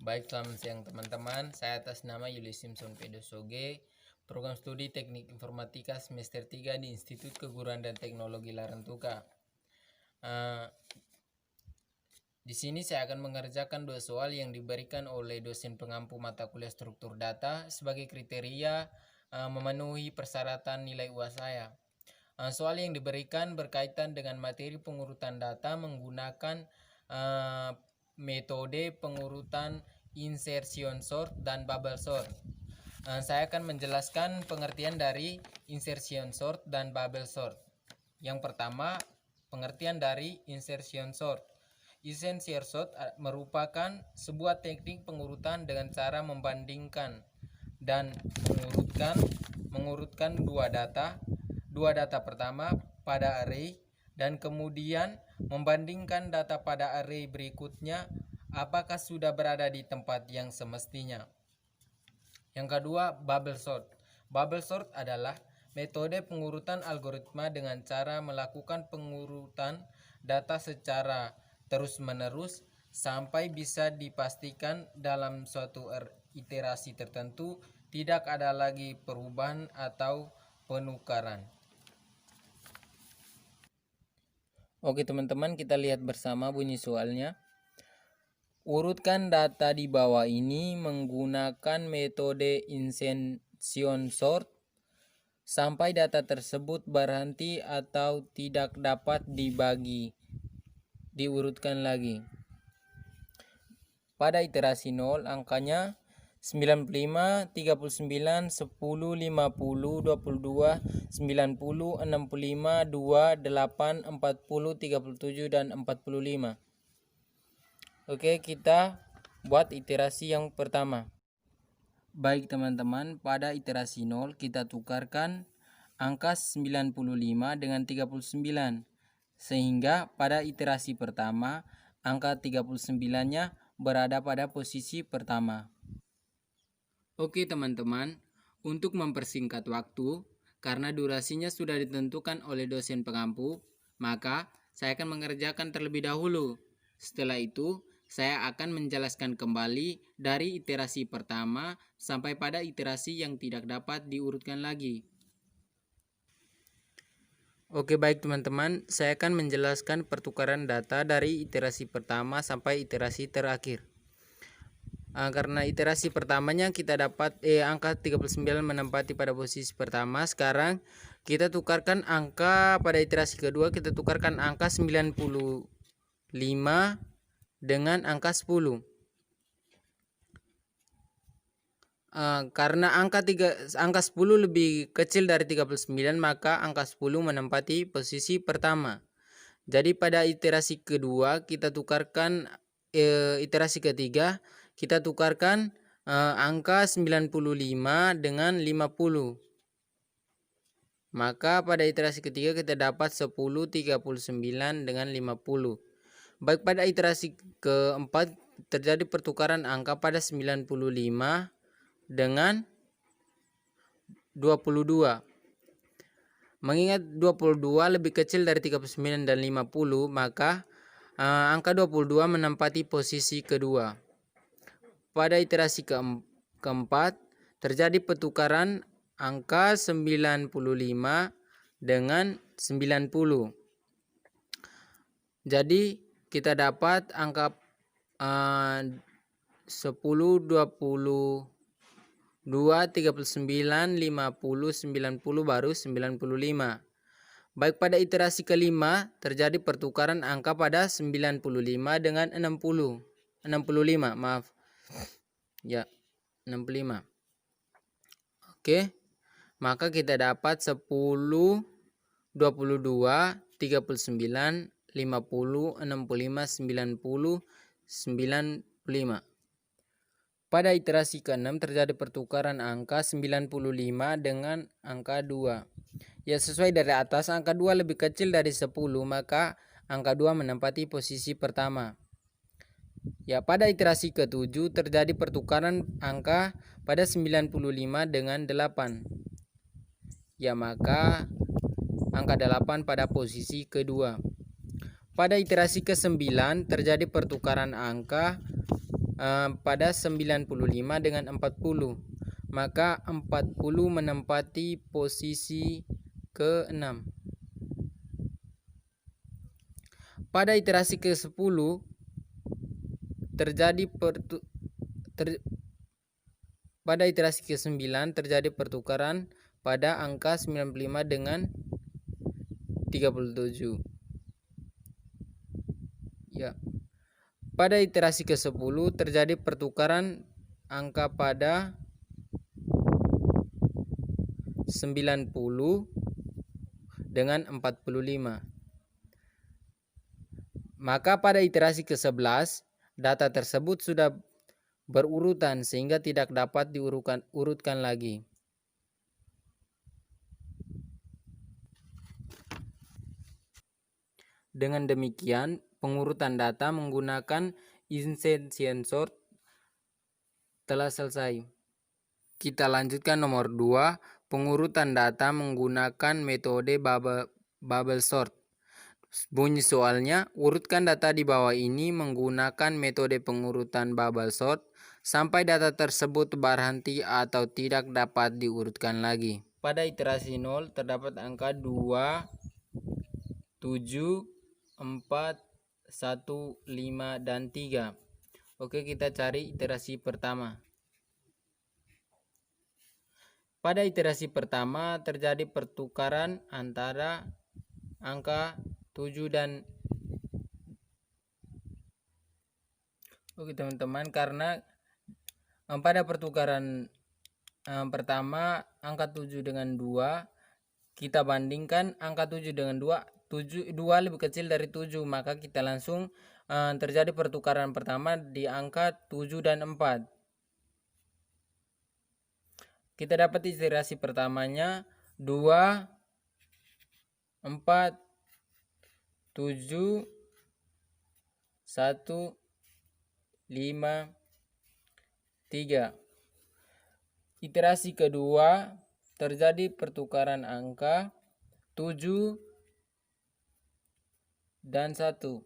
Baik, selamat siang teman-teman. Saya atas nama Yuli Simpson Pedosoge, Program Studi Teknik Informatika semester 3 di Institut Keguruan dan Teknologi Larantuka. Di sini saya akan mengerjakan 2 soal yang diberikan oleh dosen pengampu mata kuliah struktur data sebagai kriteria memenuhi persyaratan nilai UAS saya. Soal yang diberikan berkaitan dengan materi pengurutan data menggunakan metode pengurutan insertion sort dan bubble sort. Saya akan menjelaskan pengertian dari insertion sort dan bubble sort. Yang pertama, pengertian dari insertion sort. Insertion sort merupakan sebuah teknik pengurutan dengan cara membandingkan dan mengurutkan dua data pertama pada array dan kemudian membandingkan data pada array berikutnya apakah sudah berada di tempat yang semestinya. Yang kedua, bubble sort. Bubble sort adalah metode pengurutan algoritma dengan cara melakukan pengurutan data secara terus-menerus sampai bisa dipastikan dalam suatu iterasi tertentu tidak ada lagi perubahan atau penukaran. Oke teman-teman, kita lihat bersama bunyi soalnya. Urutkan data di bawah ini menggunakan metode insertion sort sampai data tersebut berhenti atau tidak dapat diurutkan lagi. Pada iterasi 0 angkanya 95, 39, 10, 50, 22, 90, 65, 2, 8, 40, 37, dan 45. Oke, kita buat iterasi yang pertama. Baik teman-teman, pada iterasi 0 kita tukarkan angka 95 dengan 39. Sehingga pada iterasi pertama, angka 39-nya berada pada posisi pertama. Oke teman-teman, untuk mempersingkat waktu, karena durasinya sudah ditentukan oleh dosen pengampu, maka saya akan mengerjakan terlebih dahulu. Setelah itu, saya akan menjelaskan kembali dari iterasi pertama sampai pada iterasi yang tidak dapat diurutkan lagi. Oke baik teman-teman, saya akan menjelaskan pertukaran data dari iterasi pertama sampai iterasi terakhir. Karena iterasi pertamanya kita dapat angka 39 menempati pada posisi pertama. Sekarang kita tukarkan angka pada iterasi kedua, kita tukarkan angka 95 dengan angka 10. Karena angka 10 lebih kecil dari 39, maka angka 10 menempati posisi pertama. Jadi pada iterasi kedua kita tukarkan iterasi ketiga kita tukarkan angka 95 dengan 50. Maka pada iterasi ketiga kita dapat 10, 39 dengan 50. Baik, pada iterasi keempat terjadi pertukaran angka pada 95 dengan 22. Mengingat 22 lebih kecil dari 39 dan 50, maka angka 22 menempati posisi kedua. Pada iterasi keempat terjadi pertukaran angka 95 dengan 90. Jadi kita dapat angka 10, 22, 39, 50, 90 baru 95. Baik, pada iterasi kelima terjadi pertukaran angka pada 95 dengan 65, maaf. Ya, 65. Oke. Maka kita dapat 10, 22, 39, 50, 65, 90, 95. Pada iterasi ke-6 terjadi pertukaran angka 95 dengan angka 2. Ya, sesuai dari atas, angka 2 lebih kecil dari 10, maka angka 2 menempati posisi pertama. Ya, pada iterasi ke-7 terjadi pertukaran angka pada 95 dengan 8. Ya, maka angka 8 pada posisi kedua. Pada iterasi ke-9 terjadi pertukaran angka pada 95 dengan 40. Maka 40 menempati posisi ke-6. Pada iterasi ke-10 pada iterasi ke-9 terjadi pertukaran pada angka 95 dengan 37. Ya. Pada iterasi ke-10 terjadi pertukaran angka pada 90 dengan 45. Maka pada iterasi ke-11 data tersebut sudah berurutan sehingga tidak dapat diurutkan lagi. Dengan demikian, pengurutan data menggunakan insertion sort telah selesai. Kita lanjutkan nomor 2, pengurutan data menggunakan metode bubble sort. Bunyi soalnya, urutkan data di bawah ini menggunakan metode pengurutan bubble sort sampai data tersebut berhenti atau tidak dapat diurutkan lagi. Pada iterasi 0 terdapat angka 2, 7, 4, 1, 5, dan 3. Oke, kita cari iterasi pertama. Pada iterasi pertama terjadi pertukaran antara angka 7 dan Oke teman-teman, karena pada pertukaran pertama angka 7 dengan 2, kita bandingkan angka 7 dengan 2, 2 lebih kecil dari 7, maka kita langsung terjadi pertukaran pertama di angka 7 dan 4. Kita dapat iterasi pertamanya 2, 4, 7, 1, 5, 3. Iterasi kedua terjadi pertukaran angka 7 dan 1.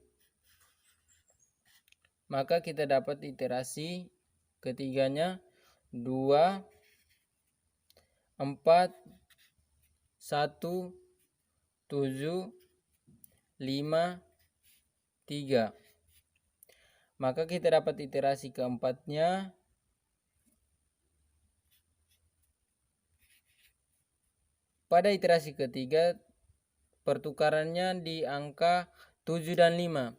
Maka kita dapat iterasi ketiganya 2, 4, 1, 7, 5, 3. Maka kita dapat iterasi keempatnya pada iterasi ketiga pertukarannya di angka 7 dan 5.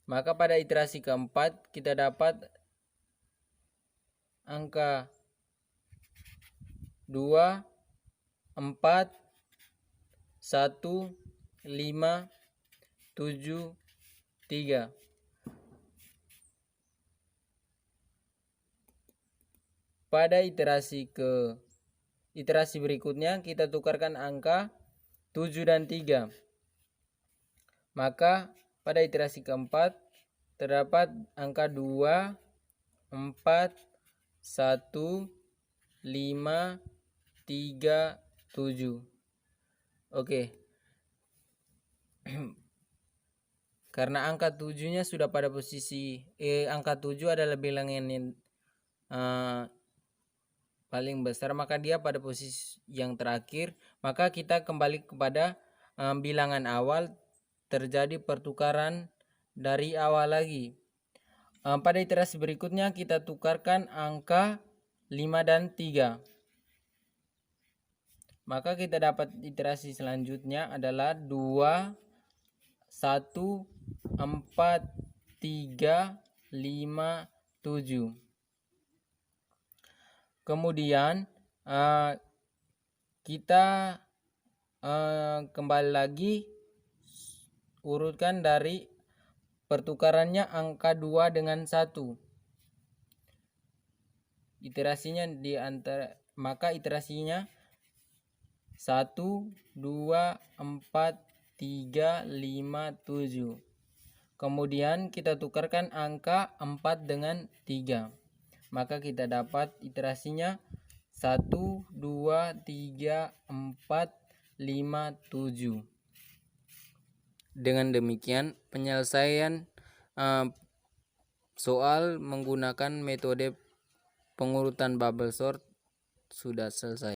Maka pada iterasi keempat kita dapat angka 2, 4, 1, 5, 7, 3. Pada iterasi berikutnya kita tukarkan angka 7 dan 3. Maka pada iterasi keempat terdapat angka 2, 4, 1, 5, 3, 7. Oke. Karena angka 7-nya sudah pada posisi angka 7 adalah bilangan yang paling besar, maka dia pada posisi yang terakhir. Maka kita kembali kepada bilangan awal, terjadi pertukaran dari awal lagi. Pada iterasi berikutnya kita tukarkan angka 5 dan 3. Maka kita dapat iterasi selanjutnya adalah 2, 1, 4, 3, 5, 7. Kemudian kita kembali lagi urutkan dari pertukarannya angka 2 dengan 1. Iterasinya maka iterasinya 1, 2, 4, 3, 5, 7. Kemudian kita tukarkan angka 4 dengan 3. Maka kita dapat iterasinya 1, 2, 3, 4, 5, 7. Dengan demikian penyelesaian Soal menggunakan metode pengurutan bubble sort sudah selesai.